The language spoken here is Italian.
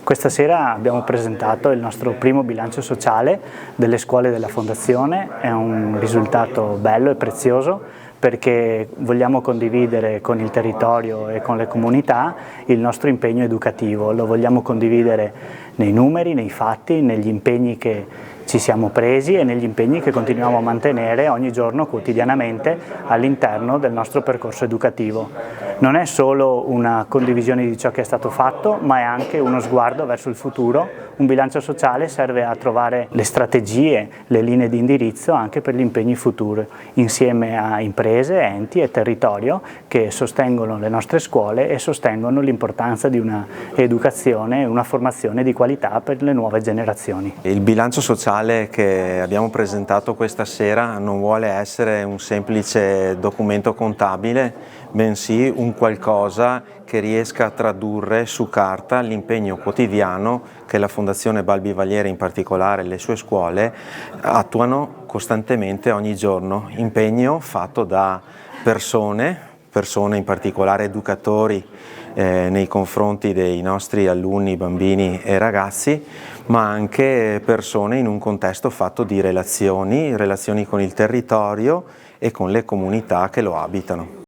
Questa sera abbiamo presentato il nostro primo bilancio sociale delle scuole della Fondazione. È un risultato bello e prezioso perché vogliamo condividere con il territorio e con le comunità il nostro impegno educativo. Lo vogliamo condividere nei numeri, nei fatti, negli impegni che ci siamo presi e negli impegni che continuiamo a mantenere ogni giorno, quotidianamente, all'interno del nostro percorso educativo. Non è solo una condivisione di ciò che è stato fatto, ma è anche uno sguardo verso il futuro. Un bilancio sociale serve a trovare le strategie, le linee di indirizzo anche per gli impegni futuri, insieme a imprese, enti e territorio che sostengono le nostre scuole e sostengono l'importanza di una educazione e una formazione di qualità per le nuove generazioni. Il bilancio sociale che abbiamo presentato questa sera non vuole essere un semplice documento contabile, bensì un qualcosa che riesca a tradurre su carta l'impegno quotidiano che la Fondazione Balbi Valieri, in particolare le sue scuole, attuano costantemente ogni giorno. Impegno fatto da persone in particolare educatori nei confronti dei nostri alunni, bambini e ragazzi, ma anche persone in un contesto fatto di relazioni con il territorio e con le comunità che lo abitano.